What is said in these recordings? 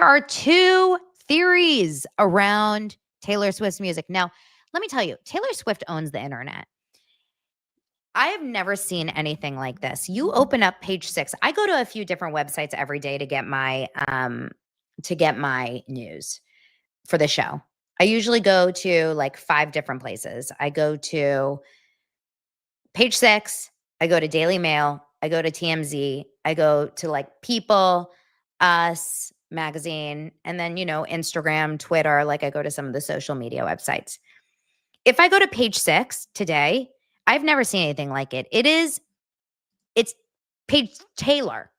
are two theories around Taylor Swift's music. Now, let me tell you, Taylor Swift owns the internet. I have never seen anything like this. You open up page 6. I go to a few different websites every day to get my news for the show. I usually go to like 5 different places. I go to page 6, I go to Daily Mail, I go to TMZ, I go to like People, Us, Magazine, and then, Instagram, Twitter, like I go to some of the social media websites. If I go to page 6 today, I've never seen anything like it. It's page Taylor.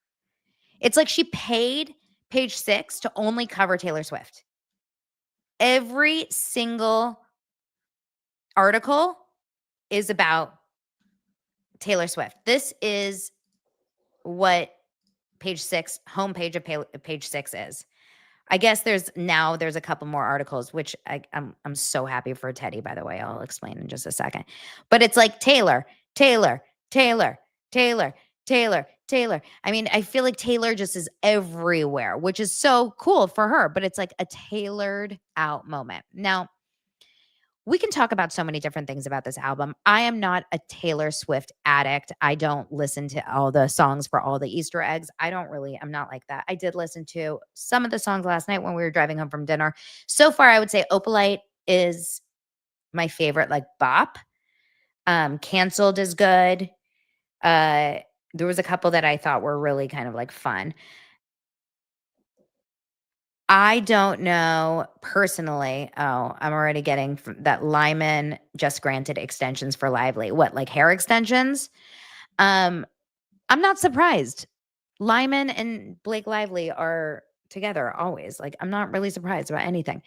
It's like she paid page 6 to only cover Taylor Swift. Every single article is about Taylor Swift. This is what page 6, homepage of page 6 is. I guess there's a couple more articles, which I'm so happy for Teddy, by the way. I'll explain in just a second. But it's like Taylor, Taylor, Taylor, Taylor, Taylor, Taylor. I mean, I feel like Taylor just is everywhere, which is so cool for her, but it's like a tailored out moment. Now, we can talk about so many different things about this album. I am not a Taylor Swift addict. I don't listen to all the songs for all the Easter eggs. I'm not like that. I did listen to some of the songs last night when we were driving home from dinner. So far, I would say Opalite is my favorite, like bop. Canceled is good. There was a couple that I thought were really kind of like fun. I don't know personally. Oh, I'm already getting that Lyman just granted extensions for Lively. What, like hair extensions? I'm not surprised. Lyman and Blake Lively are together always. Like, I'm not really surprised about anything.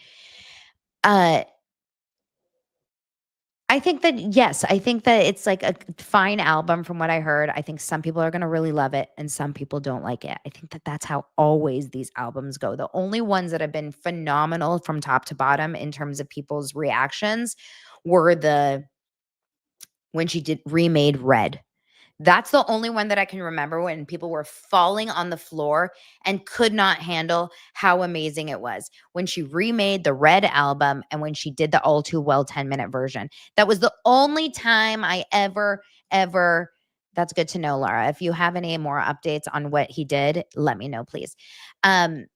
I think that it's like a fine album from what I heard. I think some people are going to really love it and some people don't like it. I think that that's how always these albums go. The only ones that have been phenomenal from top to bottom in terms of people's reactions were when she did remade Red. That's the only one that I can remember when people were falling on the floor and could not handle how amazing it was. When she remade the Red album and when she did the All Too Well 10-minute version. That was the only time I ever that's good to know, Laura. If you have any more updates on what he did, let me know, please. That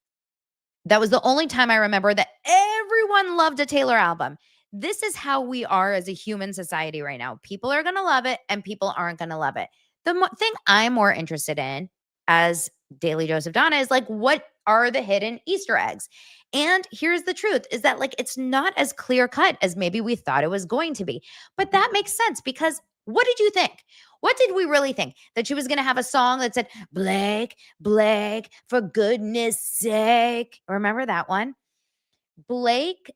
was the only time I remember that everyone loved a Taylor album. This is how we are as a human society right now. People are going to love it and people aren't going to love it. The thing I'm more interested in as Daily Dose of Donna is like, what are the hidden Easter eggs? And here's the truth is that like, it's not as clear cut as maybe we thought it was going to be. But that makes sense because what did you think? What did we really think? That she was going to have a song that said, Blake, Blake, for goodness sake. Remember that one? Blake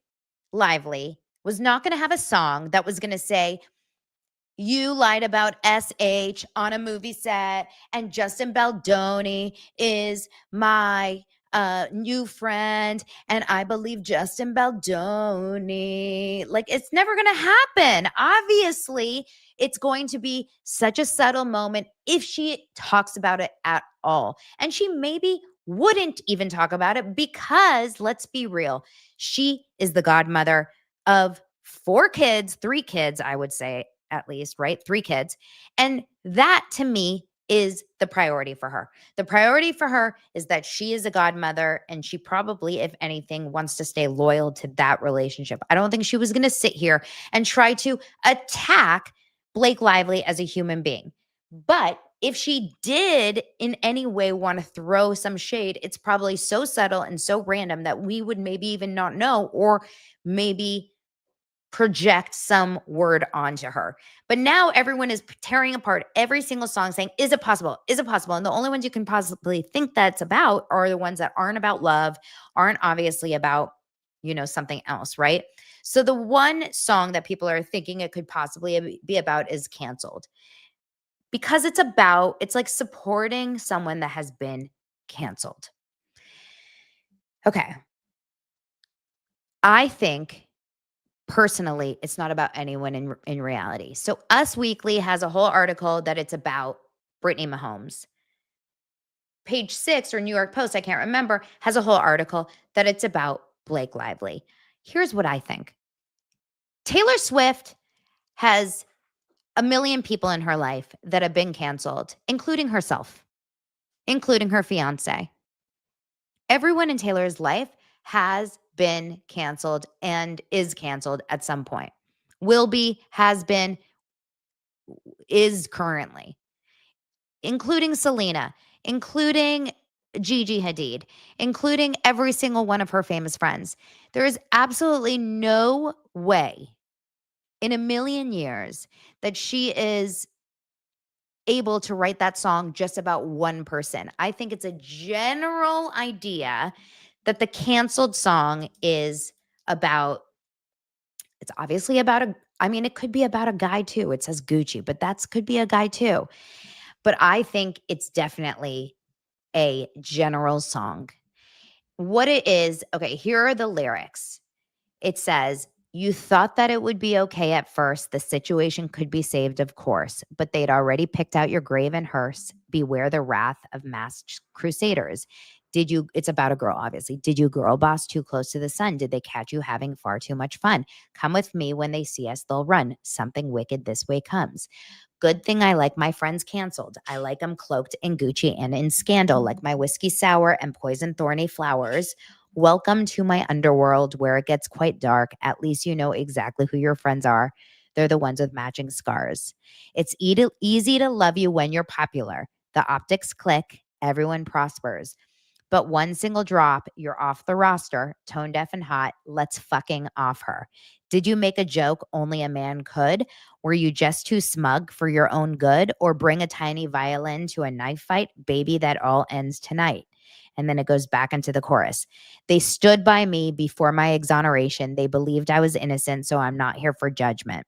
Lively was not going to have a song that was going to say, you lied about SH on a movie set, and Justin Baldoni is my new friend, and I believe Justin Baldoni. Like, it's never going to happen. Obviously, it's going to be such a subtle moment if she talks about it at all. And she maybe wouldn't even talk about it because, let's be real, she is the godmother of 3 kids, I would say, at least, right? 3 kids. And that to me is the priority for her. The priority for her is that she is a godmother and she probably, if anything, wants to stay loyal to that relationship. I don't think she was going to sit here and try to attack Blake Lively as a human being. But if she did in any way want to throw some shade, it's probably so subtle and so random that we would maybe even not know, or maybe project some word onto her. But now everyone is tearing apart every single song saying, is it possible? Is it possible? And the only ones you can possibly think that's about are the ones that aren't about love, aren't obviously about, something else, right? So the one song that people are thinking it could possibly be about is Canceled. Because it's like supporting someone that has been canceled. Okay. I think personally, it's not about anyone in reality. So Us Weekly has a whole article that it's about Britney Mahomes. Page 6 or New York Post, I can't remember, has a whole article that it's about Blake Lively. Here's what I think. Taylor Swift has a million people in her life that have been canceled, including herself, including her fiance. Everyone in Taylor's life has been canceled and is canceled at some point. Will be, has been, is currently, including Selena, including Gigi Hadid, including every single one of her famous friends. There is absolutely no way in a million years that she is able to write that song just about one person. I think it's a general idea that the canceled song is about, it's obviously about it could be about a guy too. It says Gucci, but that's could be a guy too. But I think it's definitely a general song. What it is, okay, here are the lyrics. It says, "You thought that it would be okay at first. The situation could be saved, of course, but they'd already picked out your grave and hearse. Beware the wrath of masked crusaders. Did you," it's about a girl, obviously. "Did you girl boss too close to the sun? Did they catch you having far too much fun? Come with me. When they see us, they'll run. Something wicked this way comes. Good thing I like my friends canceled. I like them cloaked in Gucci and in scandal, like my whiskey sour and poison thorny flowers. Welcome to my underworld where it gets quite dark. At least you know exactly who your friends are. They're the ones with matching scars. It's easy to love you when you're popular. The optics click, everyone prospers. But one single drop, you're off the roster, tone deaf and hot. Let's fucking off her. Did you make a joke only a man could? Were you just too smug for your own good? Or bring a tiny violin to a knife fight? Baby, that all ends tonight." And then it goes back into the chorus. "They stood by me before my exoneration. They believed I was innocent, so I'm not here for judgment.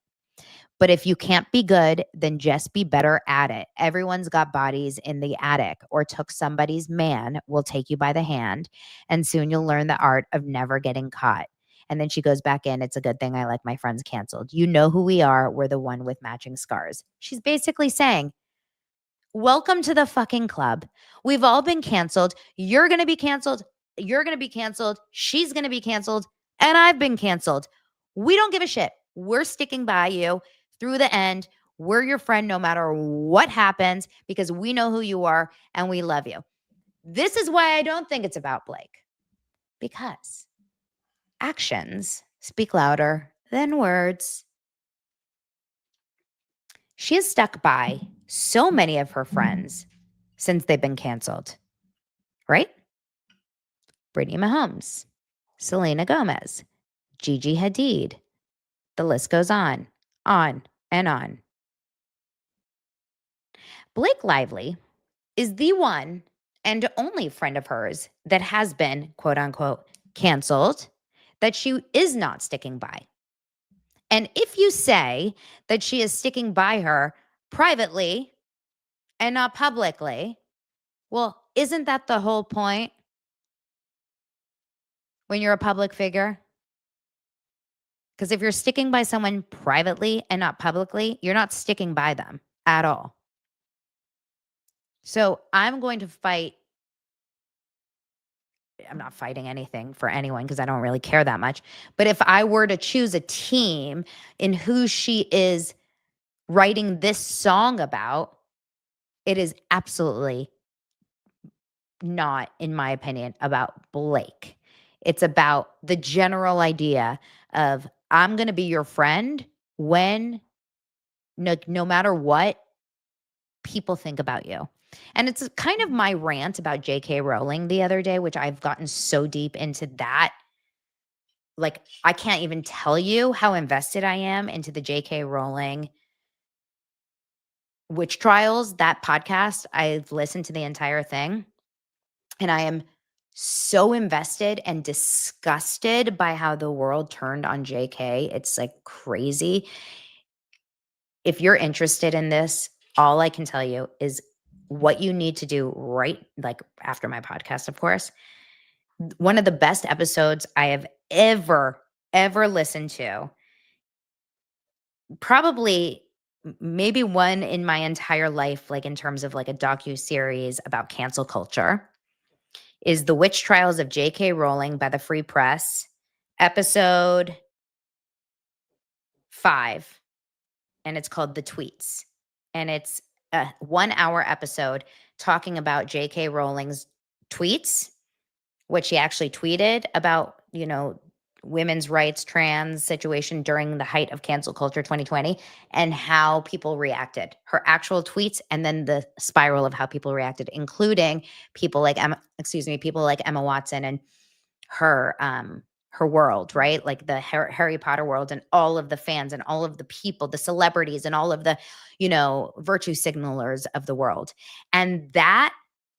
But if you can't be good, then just be better at it. Everyone's got bodies in the attic, or took somebody's man. Will take you by the hand, and soon you'll learn the art of never getting caught." And then she goes back in. "It's a good thing I like my friends canceled. You know who we are. We're the one with matching scars." She's basically saying, welcome to the fucking club. We've all been canceled. You're going to be canceled. You're going to be canceled. She's going to be canceled. And I've been canceled. We don't give a shit. We're sticking by you through the end. We're your friend no matter what happens because we know who you are and we love you. This is why I don't think it's about Blake, because actions speak louder than words. She has stuck by so many of her friends since they've been canceled, right? Britney Mahomes, Selena Gomez, Gigi Hadid. The list goes on, and on. Blake Lively is the one and only friend of hers that has been, quote unquote, canceled, that she is not sticking by. And if you say that she is sticking by her privately and not publicly, well, isn't that the whole point when you're a public figure? Because if you're sticking by someone privately and not publicly, you're not sticking by them at all. So I'm going to fight. I'm not fighting anything for anyone because I don't really care that much. But if I were to choose a team in who she is writing this song about, it is absolutely not, in my opinion, about Blake. It's about the general idea of, I'm going to be your friend when no matter what people think about you. And it's kind of my rant about J.K. Rowling the other day, which I've gotten so deep into that. Like, I can't even tell you how invested I am into the J.K. Rowling witch trials, that podcast. I've listened to the entire thing, and I am so invested and disgusted by how the world turned on JK. It's like crazy. If you're interested in this, all I can tell you is what you need to do right, like after my podcast, of course. One of the best episodes I have ever listened to, probably maybe one in my entire life, like in terms of like a docu-series about cancel culture, is The Witch Trials of J.K. Rowling by the Free Press, episode 5, and it's called The Tweets. And it's a 1-hour episode talking about J.K. Rowling's tweets, what she actually tweeted about, women's rights, trans situation during the height of cancel culture 2020, and how people reacted. Her actual tweets, and then the spiral of how people reacted, including people like Emma Watson and her world, right? Like the Harry Potter world, and all of the fans and all of the people, the celebrities and all of the, virtue signalers of the world. And that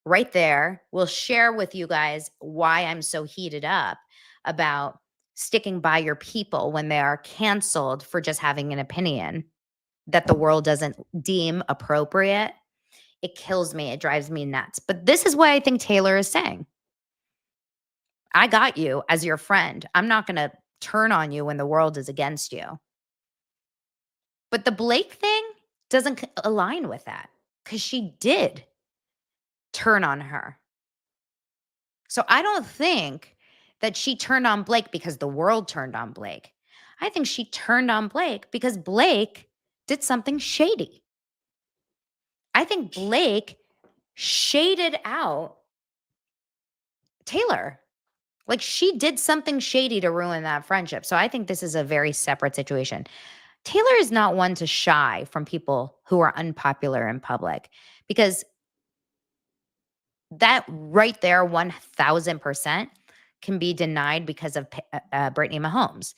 right there will share with you guys why I'm so heated up about sticking by your people when they are canceled for just having an opinion that the world doesn't deem appropriate. It kills me. It drives me nuts. But this is what I think Taylor is saying. I got you as your friend. I'm not going to turn on you when the world is against you. But the Blake thing doesn't align with that, because she did turn on her. So I don't think that she turned on Blake because the world turned on Blake. I think she turned on Blake because Blake did something shady. I think Blake shaded out Taylor. Like, she did something shady to ruin that friendship. So I think this is a very separate situation. Taylor is not one to shy from people who are unpopular in public, because that right there, 1000% can be denied because of Britney Mahomes.